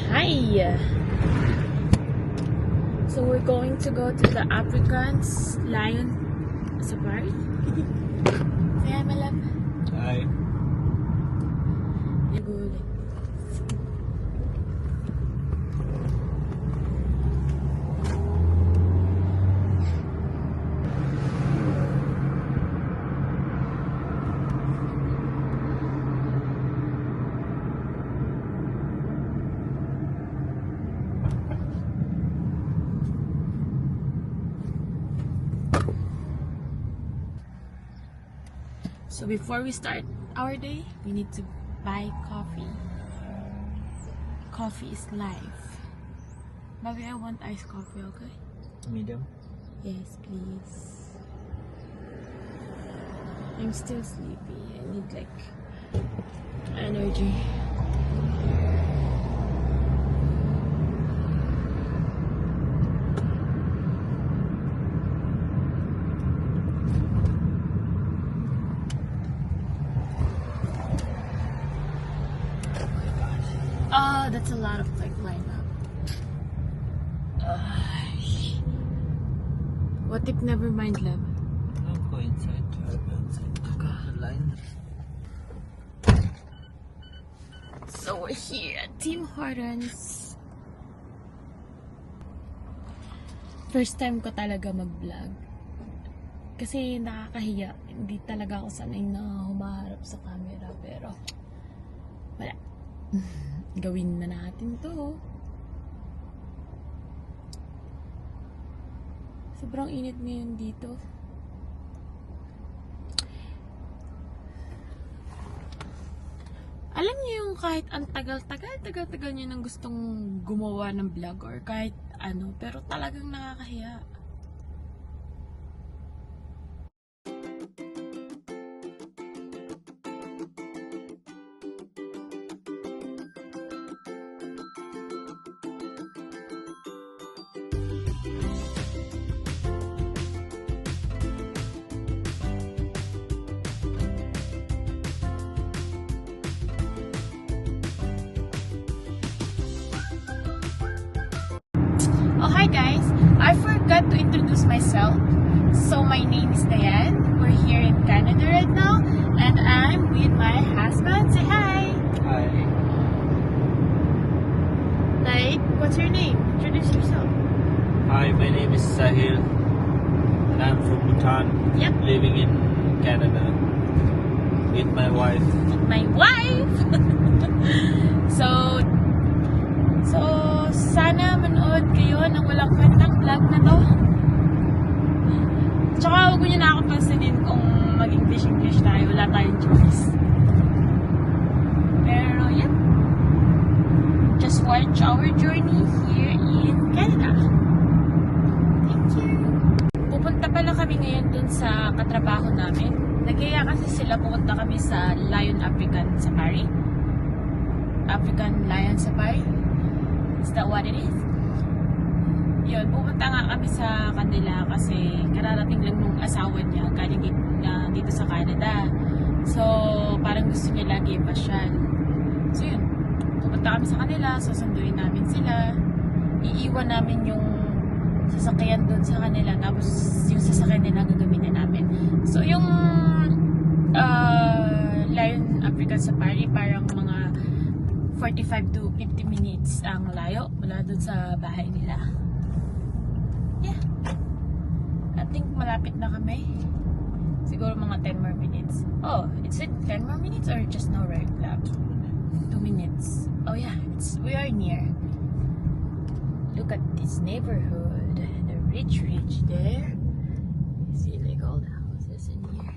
Hi! So we're going to go to the Africans Lion Safari. Say hi, my love. Hi. Good. So before we start our day, we need to buy coffee. Coffee is life. Baby, I want iced coffee, okay? Medium. Yes, please. I'm still sleepy. I need like energy. Oh, that's a lot of like lineup. What if never mind, love? Don't go inside. I'll go inside. The line. So we're here at Tim Hortons. First time ko talaga mag-vlog. Kasi nakakahiya. Hindi talaga ako sanay na humaharap sa camera. Pero wala. Gawin na natin to. Sobrang init ngayon dito. Alam niyo yung kahit ang tagal-tagal niyo nang gustong gumawa ng vlog or kahit ano, pero talagang nakakahiya. Oh, hi guys! I forgot to introduce myself. So my name is Diane. We're here in Canada right now, and I'm with my husband. Say hi! Hi. Like, what's your name? Introduce yourself. Hi, my name is Sahil. And I'm from Bhutan. Yep. Living in Canada. With my wife. With my wife! So, sana manood kayo ng walang kwentang vlog na to. Tsaka huwag nyo na ako pansinin kung mag-English tayo. Wala tayong choice. Pero, yep. Just watch our journey here in Canada. Thank you. Pupunta pala kami ngayon dun sa katrabaho namin. Nagaya kasi sila pupunta kami sa Lion African Safari. African Lion Safari. Is that what it is? Yun, pupunta nga kami sa kanila kasi kararating lang nung asawa niya galing dito sa Canada. So, parang gusto niya lagi ipasyal. So, yun. Pupunta kami sa kanila, susunduin namin sila. Iiwan namin yung sasakyan doon sa kanila. Tapos, yung sasakyan nila gagamitin namin. So, yung Lion African Safari, parang mga 45 to 50 minutes ang layo mula dun sa bahay nila. Yeah. I think malapit na kami. Siguro mga 10 more minutes. Oh, is it 10 more minutes or just no right lap? 2 minutes. Oh yeah, we are near. Look at this neighborhood. The rich there. You see like all the houses in here.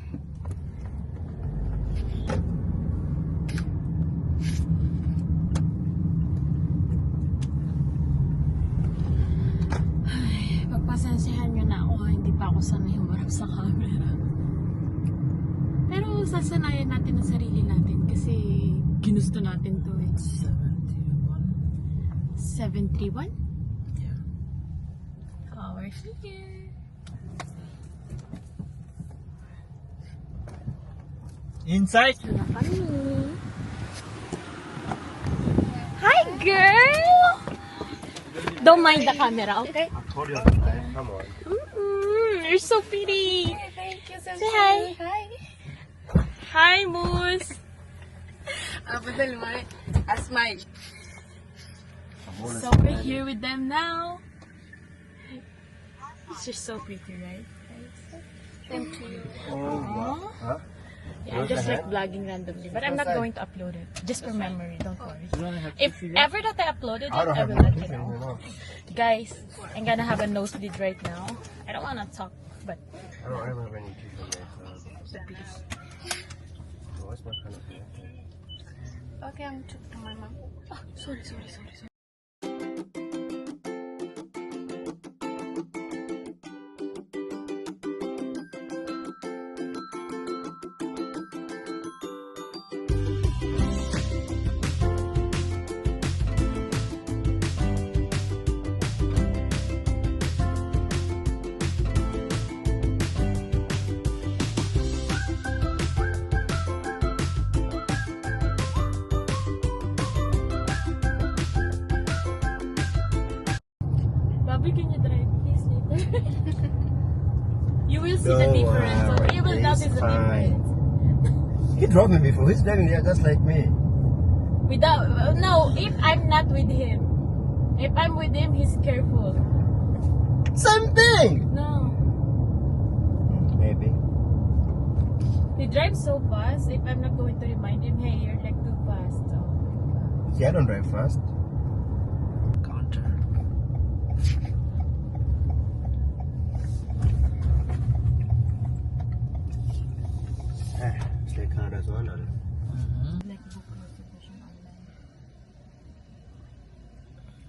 Pagpasensihan nyo na ako, hindi pa ako sanay humarap sa camera. Pero sasanayan natin ang sarili natin kasi ginusto natin to. It's 731? Yeah. Oh, we're here. Inside? Hi, girl! Don't mind the camera, okay? I told you to play. Come on. You're so pretty. Thank you so Say hi. Hi. Hi, Moose. Abdul Malik. A smile. So we're here with them now. She's so pretty, right? Thank you. Oh, huh? Yeah, I'm just like vlogging randomly, but I'm not going to upload it. Just for memory, don't worry. If ever that I uploaded it, I don't I have will no let you ticket, know. you know. Guys, I'm gonna have a nosebleed right now. I don't wanna talk, but I don't ever have any teeth on my Oh, what's my kind of hair? Okay, I'm to my mom. Oh, sorry. Bobby, can you drive please later? You will see the Don't difference. So worry, you will notice the it's fine. difference. He drove me before. He's driving there just like me. Without no, if I'm not with him. If I'm with him, he's careful. Same thing. No. Maybe. He drives so fast, if I'm not going to remind him, hey, you're like too fast. So. Yeah, I don't drive fast. Counter. Stay car as well.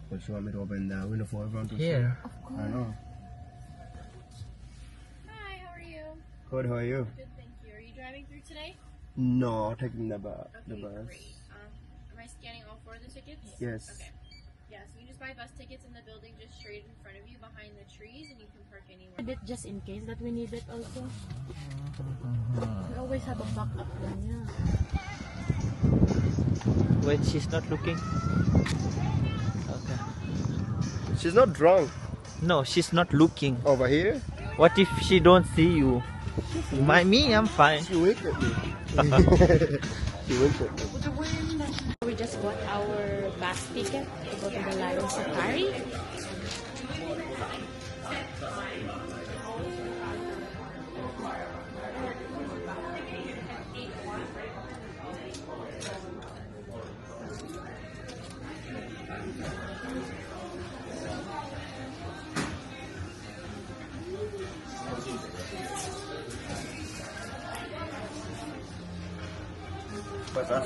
But you want me to open the window for everyone to Here. see? I know. Hi, how are you? Good, how are you? Good, thank you. Are you driving through today? No, taking the bus. Okay, great. Am I scanning all 4 of the tickets? Yes. Okay. Yeah, so you just buy bus tickets in the building just straight in front of you behind the trees, and you can park anywhere. And it just in case that we need it also. We always have a backup plan, yeah. Wait, she's not looking. Okay. She's not drunk. No, she's not looking. Over here? What if she don't see you? Me, I'm fine. She winked at me. She winked at me. We just bought our bus ticket to go to the Lion Safari. What's that?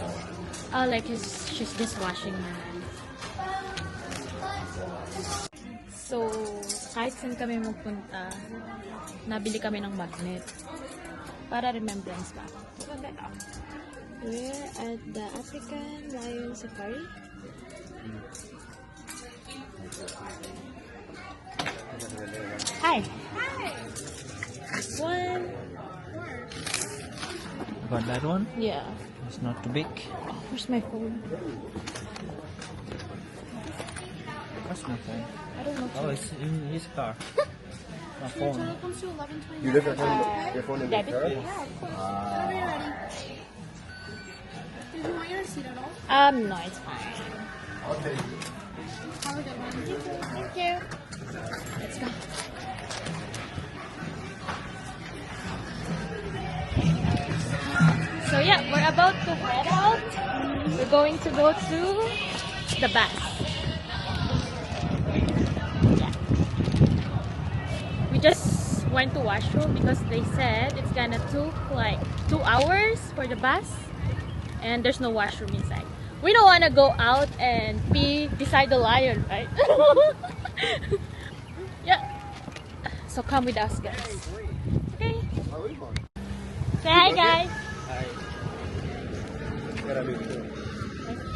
Oh, like she's just washing her hands. So, kahit saan kami magpunta, nabili kami ng magnet. Para remembrance ba? We're at the African Lion Safari. Hi! This one. Got that one? Yeah. It's not too big. Where's my phone? What's my phone? I don't know. Oh, it's in his car. My phone. Total comes to 11:20. You left your phone in the Debit? car? Yeah, of course. Whenever you're ready. Did you want your receipt at all? No, it's fine. Have a good one. Thank you. Let's go. So yeah, we're about to head out. We're going to go to the bus. Yeah. We just went to washroom because they said it's gonna take like 2 hours for the bus and there's no washroom inside. We don't want to go out and pee beside the lion, right? Yeah. So come with us, guys. Okay. Say hi, guys.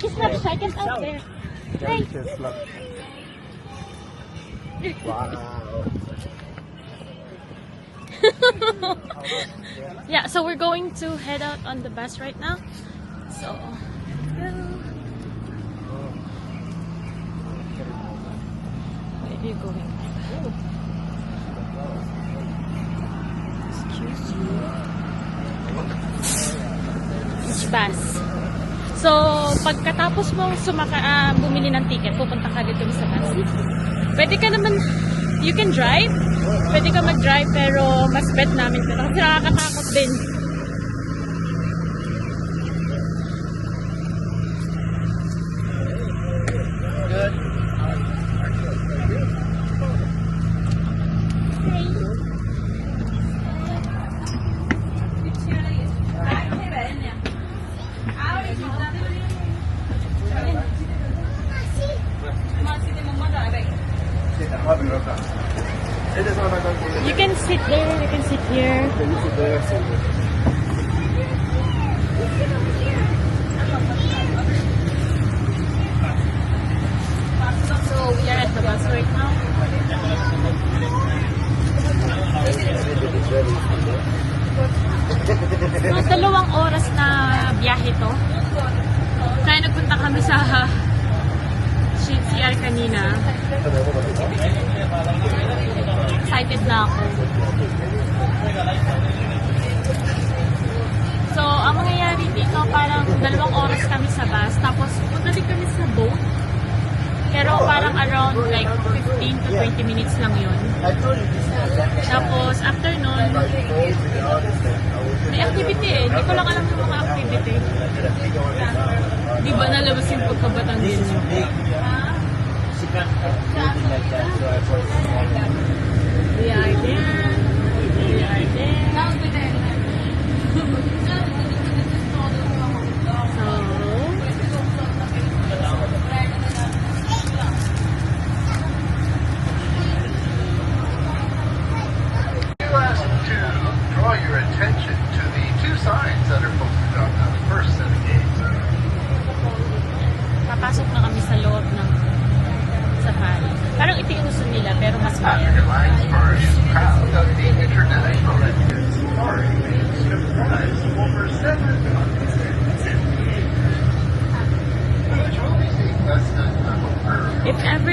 He's not second out there. Hey. Wow. Yeah, so we're going to head out on the bus right now. So, let's go. are you going? Excuse you. Which bus? So, pagkatapos mo bumili ng ticket, pupunta ka dito sa bus. Pwede ka naman, you can drive. Pwede ka mag-drive, pero mas bet namin dito. Kasi nakakatakot din. You can sit there, you can sit here. So we are at the bus right now. So, 2 oras na biyahe to. Kaya nagpunta kami sa CR kanina. Excited na ako. So, ang mangyayari dito, parang 2 oras kami sa bus. Tapos, punta din kami sa boat. Pero parang around like 15 to 20 minutes lang yun. Tapos, after nun, may activity eh. Hindi ko lang alam yung mga activity. Di ba nalabas yung pagkabatang din? She can't do anything like that, so I forced her. We are there. We are there. Draw your attention to the 2 signs that are posted on the first set of gates. Papasok na kami sa loob ng safari. Parang ito yung gusto nila, pero mas maya. African Safari is proud of the International Red Safari being recognized over 7 continents. Which will be seeing less than a quarter. If ever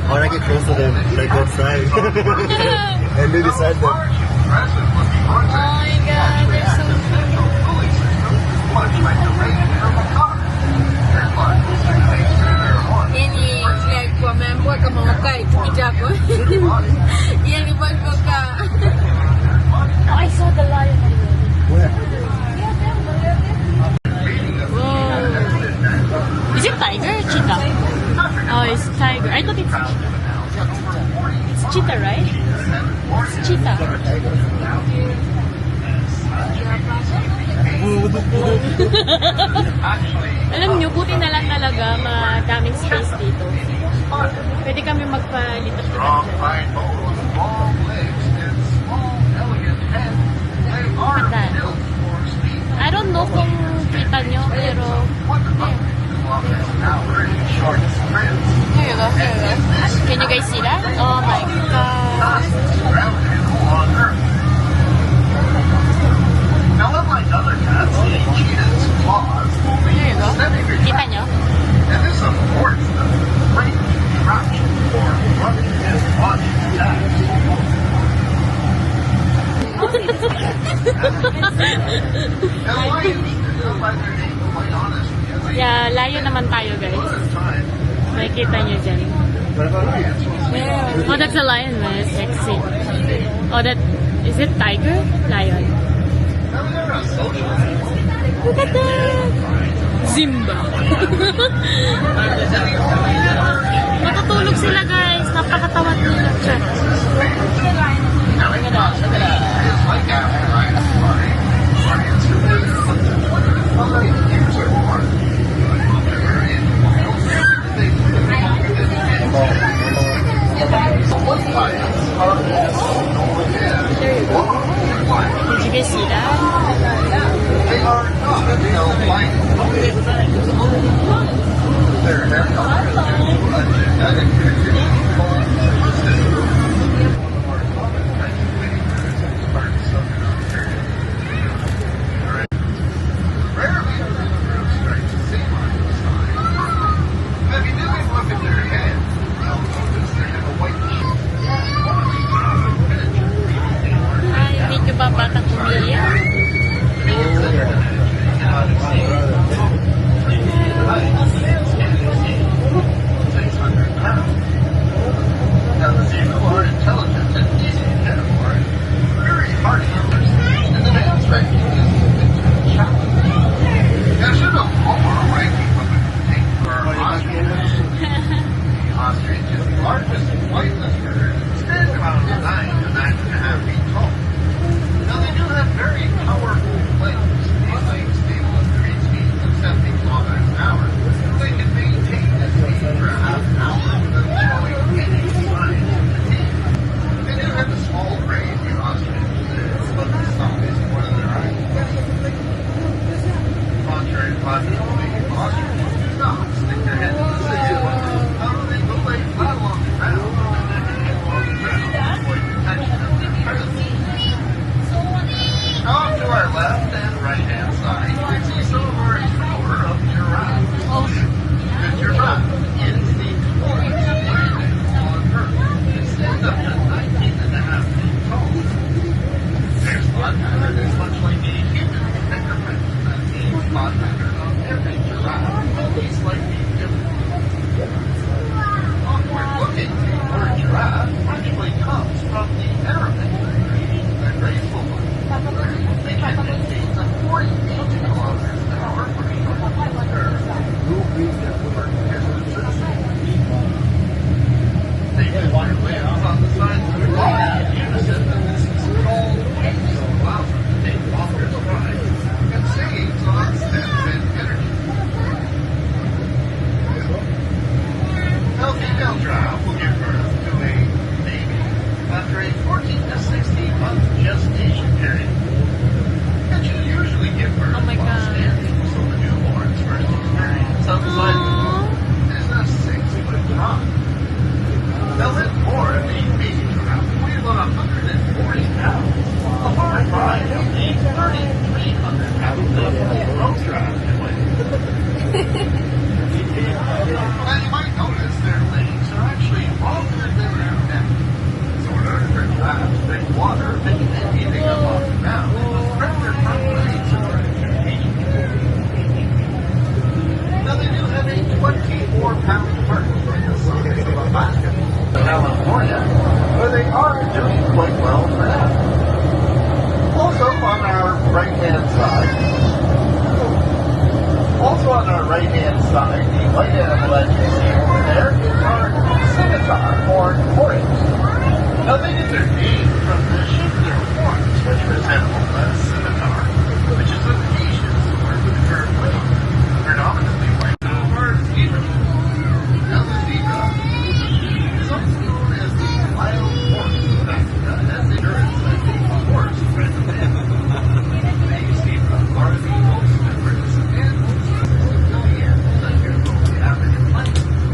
Or I get close to them, like outside, and they decide that. Oh my god, they're so Ini like pemembuat ke mau kai kita ko. Yang dibuat ko ka. Oh, I saw the lion. Where? Whoa. Is it tiger or cheetah? Oh, it's tiger. I thought it's cheetah, right? It's cheetah. Alam nyo, buti na lang talaga madaming space dito. Pwede kami magpalitas. Strong fine bones, long legs, and small, elegant head. They are That. built for speed. I don't know kung kita nyo, pero Short sprints. here you go, here you go. Can you guys see that? Oh my god. Ground animal on Earth. Now, unlike other cats, cheetahs' claws only Here you go. semi-retract, Kita nyo? and this affords them great traction for running and launching attacks. And lions, by their name, quite honestly, Yeah, layo naman tayo guys. at time, Makikita nyo dyan. Oh, that's a lion, man. It's sexy. Oh, that is it tiger? Lion. Look at that! Zimba. Matutulog sila, guys. Napakatawad nila. Check. Did you guys see that? They are not their hair color is due to a genetic condition called autism. One of our common kinds of ladybirds in parts of the Ontario. Rarely do the group stripes seem on the side. If you do look at their head, you'll notice they have a white sheet. Ay, medyo ba batang umiiyak? Now, the zebra are intelligent and easy to care for, very hard to understand, and the man's ranking is a challenge. Now, should a Homer ranking take for ostriches? Ostrich is the largest flightless bird, stands about 9 to 9.5 feet tall. Now, they do have very powerful legs. These legs stable at 3 speeds of 70 kilometers an hour. They can maintain this speed for a half an hour without showing any signs of fatigue. They do have a small brain for ostriches, but the size of one of their eyes. Contrary to popularity, ostriches do not stick their heads in the sand. However, they will lay flat along the ground and then hang along the ground to avoid detection of their predators. Off to our left and right-hand side, you can see some of our tower of giraffes. The giraffe is the tallest animal on Earth. It stands up to 19.5 feet tall. Their spot pattern is much like a human fingerprint. That means spot pattern on every giraffe will be slightly different. Awkward looking, the word giraffe actually comes from the Arabic language, the graceful one. They can maintain a 40 kilometers an hour for a short curve. They do their limbs on the sides of their body in unison, and this is called wings, so allows them to take longer strides and saves on steps and energy. Now, female giraffe will give birth to a baby after a 14 to 16 month gestation period. It should usually give birth Oh my while God. standing, so the newborn's first experience outside the womb is a 6-foot drop. Now, let more of the baby giraffe weigh about 140 pounds. A far cry of the 3,300 pound full-grown giraffe can weigh. Now, you might notice their legs are actually longer than their neck. So in order for giraffes to drink water, they can be eating up off the ground and will spread their front legs in order to eat. Now, they do have a 24-pound heart for the size of a basketball in California, where they are doing quite well for now. Also on our right-hand side, the white animal that you see over there is our scimitar, or oryx. Now, they get their name from the shape of their horns, which resemble a scimitar, which is a species word with curved wings, predominantly white. Or zebra. Now, the zebra is also known as the wild horse of Africa, as it is a horse bred to man. The zebra are the most numerous and most affiliated that here from the African plains.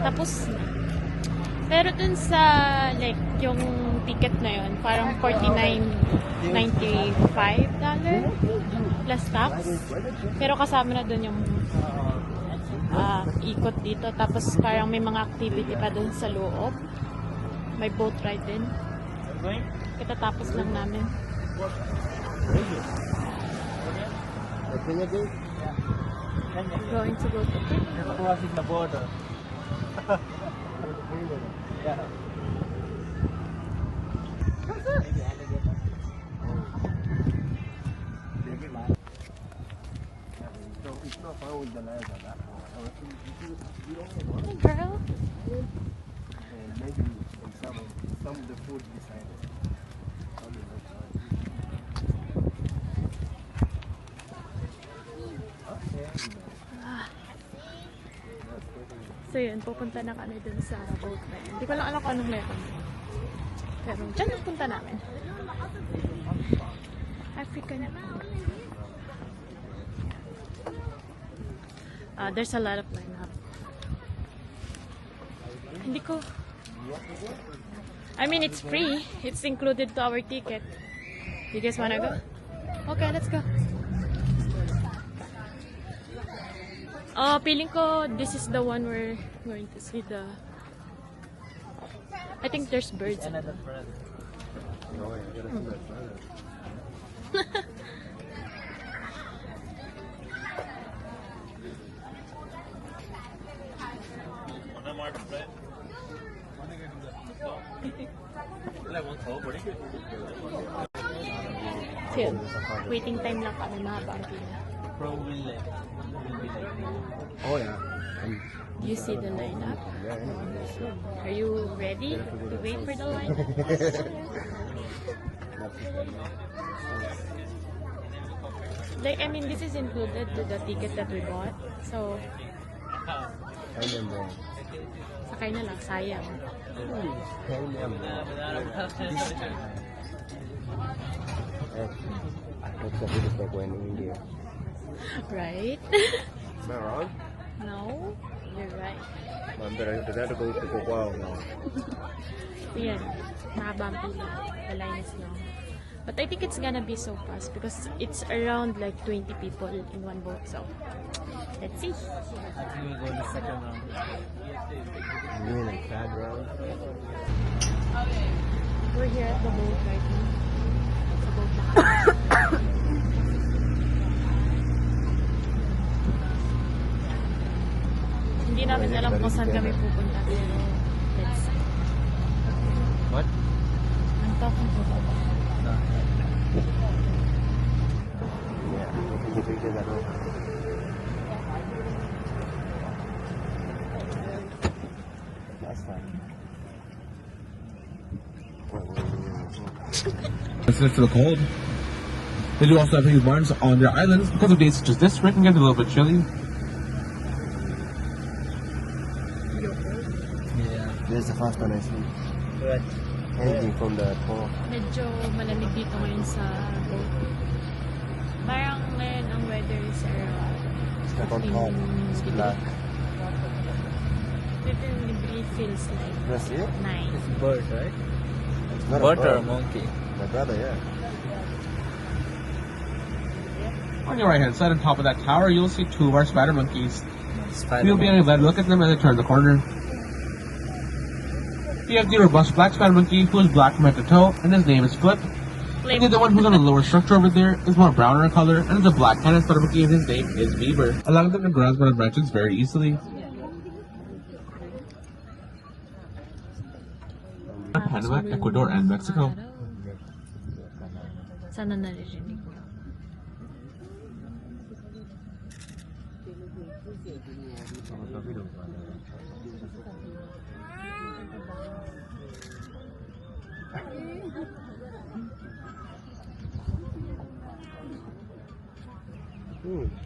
Tapos na. Pero dun sa, like, yung ticket na yun, parang $49.95 plus tax. Pero kasama na dun yung ikot dito. Tapos parang may mga activity pa dun sa loob. May boat ride din. Katatapos lang namin. Going to go to Kenya. Crossing the border. Yeah. So it's not found with the land of that one. Hey, girl. And maybe in some of the food beside it. So yun, pupunta na kami dun sa boat na yun. Hindi ko lang alam kung anong meron. Pero dyan ang punta namin. African. There's a lot of lineup. Hindi ko... I mean, it's free. It's included to our ticket. You guys wanna go? Okay, let's go. Feeling ko this is the one we're going to see the... I think there's birds. Another friend. Oh, yeah, I gotta see that brother. One more friend. Wala mong tao, balik. So yun, waiting time lang kami, mahaba ang pila. Probably like, Oh, yeah. You see the lineup? Yeah. Are you ready to wait for the line? Like, I mean, this is included to the ticket that we bought. So, I remember. sakay na lang, sayang. I remember. Looks like we just like went in India. Right? Am I wrong? No? You're right. I'm better. Does that have to go take a while now? So yan, mahaba ang pila. The line is long. But I think it's gonna be so fast because it's around like 20 people in one boat. So, let's see. I think we go in the second round. You mean like third round? We're here at the boat right now. Sa boat na kami. Hindi namin alam kung saan kami pupunta. Pero, let's see. What? Ang talking to. Yeah, taking pictures at home. That's fine. Sensitive to the cold. They do also have heavy barns on their islands because of days such as this. Where it can get a little bit chilly. Yeah. This is the first one I see. Right. Anything from the pole. Medyo malamig dito ngayon sa boat. Parang ngayon ang weather is around It's like on top. It's black. 15 degree feels like That's it? 9. It's bird, right? It's not Bird a or bird. monkey? My brother, yeah. On your right hand side, on top of that tower, you'll see two of our spider monkeys. Spider. You'll be able to look at them as they turn the corner. You have the robust black spider monkey, who is black from head to toe, and his name is Flip. And the other one who's on the lower structure over there is more browner in color, and is a black kind of spider monkey, and his name is Beaver. Allowing them to grasp on branches very easily. Panama, Ecuador, and Mexico. Sana naririnig ko.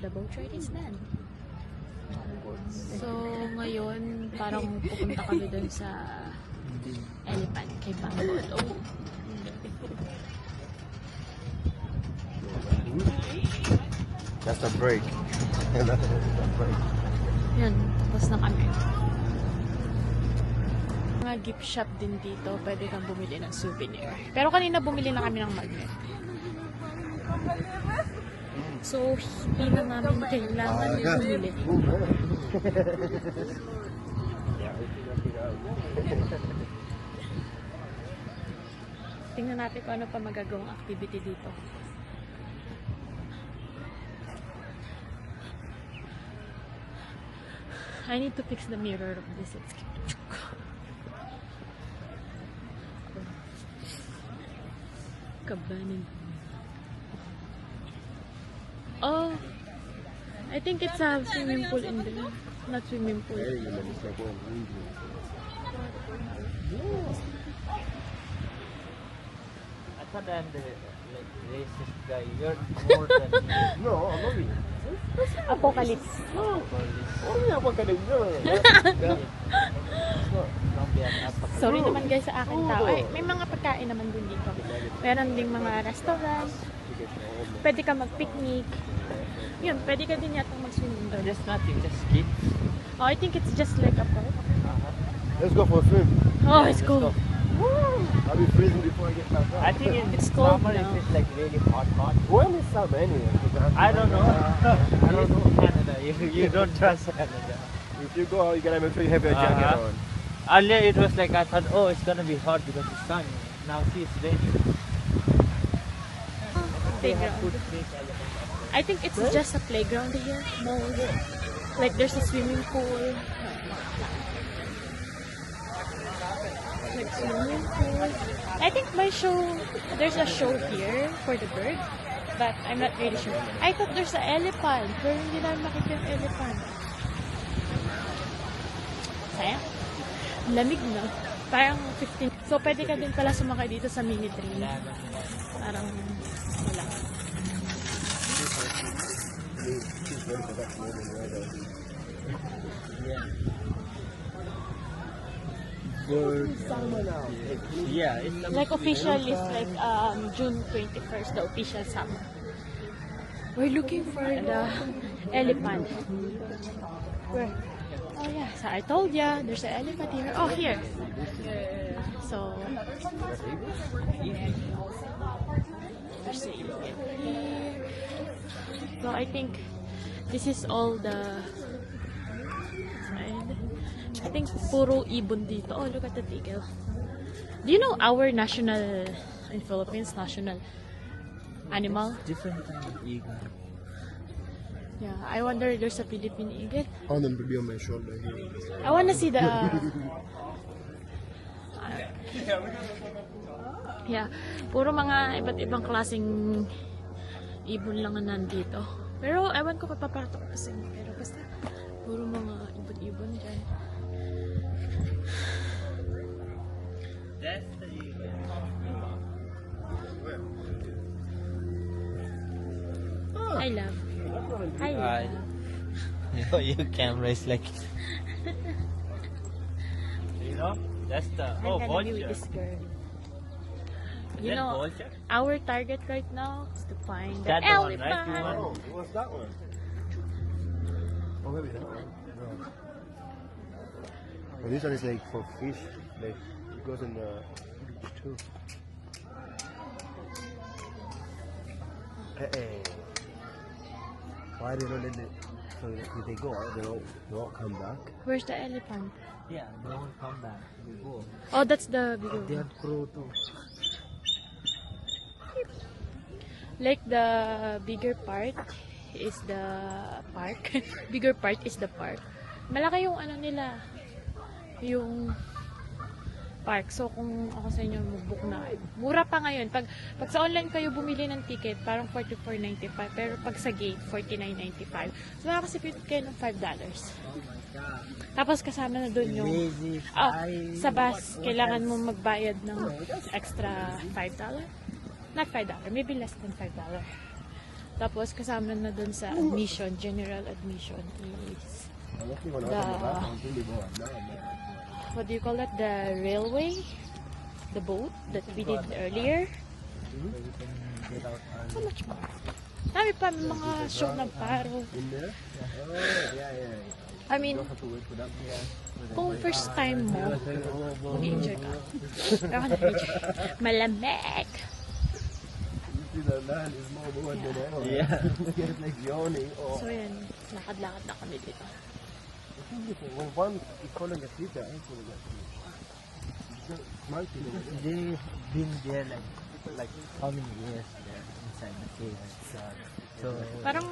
The boat ride is done. So, ngayon, parang pupunta kami dun sa elephant kay Bangolo. That's the break. That's the break. Yan, tapos na kami. Mga gift shop din dito, pwede kang bumili ng souvenir. Pero kanina bumili na kami ng magnet. So, hindi na namin kailangan bumili. Tingnan natin kung ano pa magagawang activity dito. I need to fix the mirror of this. Let's keep it. Kabanin. Oh, I think it's a swimming pool in there. Not swimming pool. I thought I'm the like racist guy. You're more than me. No, I'm not really. Apocalypse. Oh, yeah, what can I do? Don't be an apocalypse. Sorry naman guys sa akin tao. Ay, may mga pagkain naman dun dito. Meron ding mga restaurant. Pwede ka mag-picnic. Yun, pwede ka din yata mag-swimming doon. There's nothing, just kids. Oh, I think it's just like a park. Let's go for a swim. Oh, it's cool. I'll be freezing before I get back up. I think in It's cold summer now. it is like really hot. When is summer anyway? I don't know. I don't know Canada. You don't trust Canada. If you go out, you gotta make sure you have your jacket Uh-huh. on. Earlier it was like I thought, oh, it's gonna be hot because it's sunny. Now see, it's raining. Playground. I think it's just a playground here. No, like there's a swimming pool. Like swimming pool. I think there's a show here for the bird, but I'm not really sure. I thought there's an elephant, pero hindi namin makita yung elephant. Sayang. Lamig na. Parang 15. So, pwede ka din pala sumakay dito sa mini train. Parang wala. Yeah, it's Like official is like June 21st, the official summer. We're looking for the elephant. Where? Oh yeah, so I told ya, there's an elephant here. Oh, here. So, there's a elephant here. So I think this is all the side. I think puro ibon dito. Oh, look at the eagle. Do you know our national, in Philippines, national animal? different kind of eagle. Yeah, I wonder there's a Philippine eagle. I want them to be on my shoulder here. I wanna see the... yeah, puro mga iba't ibang klaseng ibon lang ang nandito. Pero ewan ko papaparto ko kasi. Pero basta, puro mga ibon-ibon dyan. That's the eagle. I love. I love. Your camera is like. You know, that's the I'm gonna be with vulture. this girl. Is You that know, vulture? our target right now is to find the That the one, right? elephant. You want- Oh, what's that one? Oh, maybe that one. No. Oh, this one is like for fish. Like it goes in the beach too. Hey. Why they don't let it? So if they go out, they won't come back. Where's the elephant? Yeah, they won't come back. They go. Oh, that's the bigger They one. have crow too. Like the bigger part is the park. Bigger part is the park. Malaki yung ano nila. Yung park. So, kung ako sa inyo mag-book na, mura pa ngayon. Pag sa online kayo bumili ng ticket, parang $44.95. Pero pag sa gate, $49.95. So, makakasipit kayo ng $5. Oh my god. Tapos kasama na dun yung sa bus, kailangan mo magbayad ng extra $5. Not $5, maybe less than $5. Tapos kasama na dun sa admission, general admission is what do you call that? The railway? The boat that we did earlier? How much more? Dami pa may mga show ng paro. In there? Oh, yeah. I mean, kung first time mo, mag-enjoy ka. Pero ako na-enjoy. Malamig. The land is more than ever. Yeah. It's like yawning. Oh. So yan, lakad-lakad na kami dito. When one is calling a sleep, I'm calling a sleep. They've been there like how many years there inside the cave? So Parang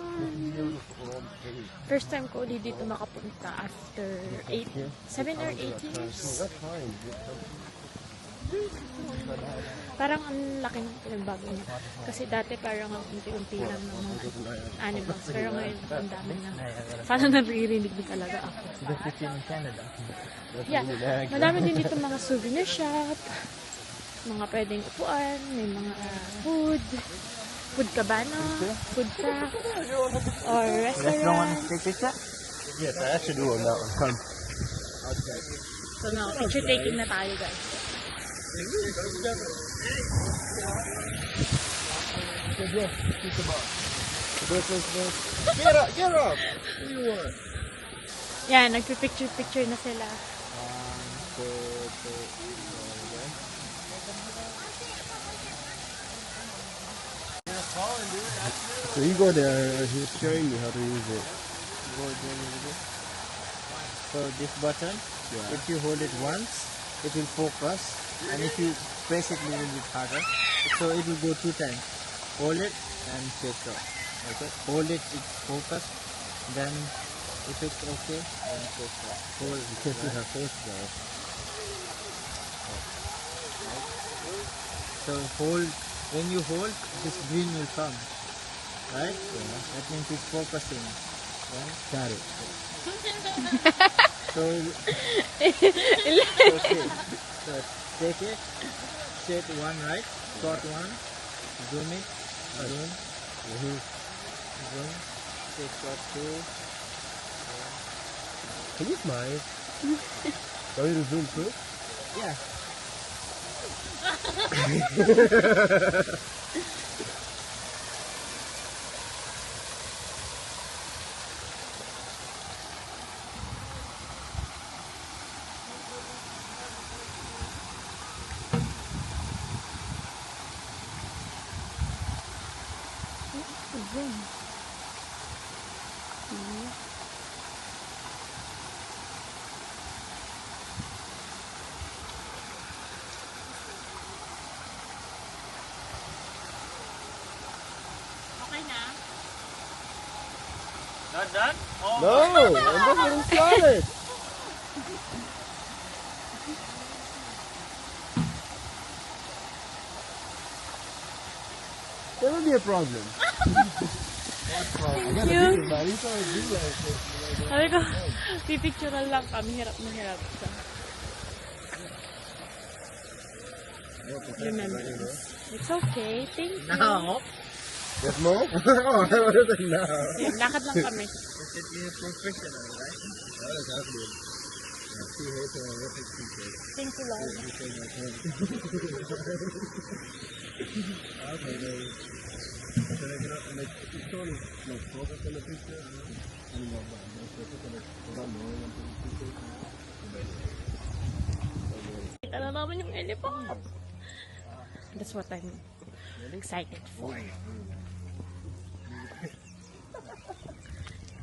first time ko ulit dito makapunta after 7 or 8 years. That's fine. Parang ang laki ng pinagbago niya. Kasi dati parang ang unti-unti lang ng mga animals. Pero ngayon ang dami na. Sana naririnig din talaga ako. that's in Canada. Yeah, madami din dito mga souvenir shop, mga pwedeng upuan, may mga food cabana, food truck, or restaurant. Take picture? Yes, I actually do on that one. Come. So now, picture taking na tayo guys. Get up! Get up! What do you want? Yan, nagpipicture-picture na sila. So you go there, he's showing you how to use it. So this button, if you hold it once, it will focus, and if you press it a little bit harder, so it will go 2 times. Hold it and switch off. Okay, hold it, it's focused. Then if it's okay, then switch off. Hold Because you have face there. So hold, when you hold, this green will come, right? That means it's focusing. Right? Got it. So, okay. So take it, set one right, short one, zoom it, zoom, zoom, take short two. Can you smile? Want me to zoom through? Yeah. Okay na? Not done? Oh. No! I'm just getting started! There will be a problem. Thank you. Sabi ko, pipicturean lang kami, hirap na hirap siya. Remember this. It's okay, thank you. Now, There's more? Oh, I was like, no. Ayun, lakad lang kami. you should be a professional, right? That is happening. Yeah, see here to a perfect teacher. Thank you, Lord. Okay, then. Should I get up and like, it's only like focus on the picture? And what, focus on the picture? Kita na naman yung elephant. That's what I'm excited for.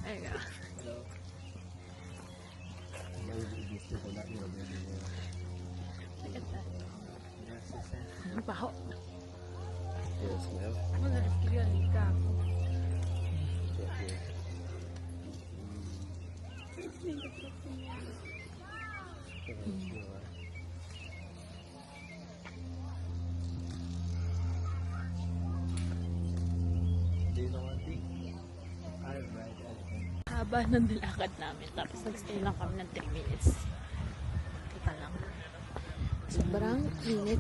There you go. Look at that. Ang baho. Yeah, smell. Ano na rin yun? Lika. do you know one thing? I ride elephant. Haba ng dilakad namin. Tapos nag-stay lang kami ng 3 minutes. Kita lang. Sobrang init.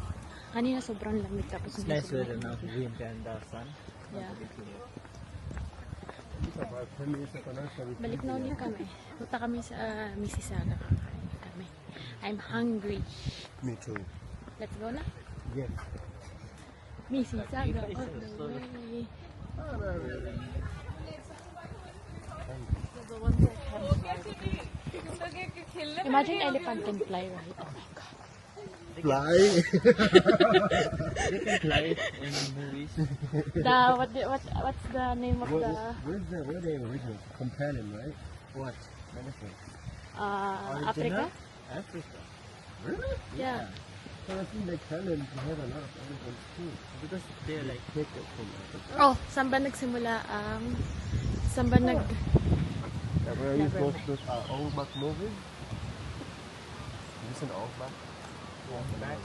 Kanina sobrang lamig. Tapos It's nice weather now, wind and sun. Yeah. It's about 10 minutes of an hour. Balik na ulit kami. Punta kami sa Mississauga. Kakain kami. I'm hungry. Me too. Let's go na. Yes. Mississauga all the way. So the one that Imagine elephant can fly, right? Oh my god. Fly. They can fly in movies. What's the name of the Where's the original companion, right? What? Elephant. Africa? Africa. Really? Yeah. So I think like Thailand have a lot of elephants too. Because they're like taken from Africa. Oh, saan ba nagsimula saan ba nag Where are you supposed to old back movies? Is this an old back? Back.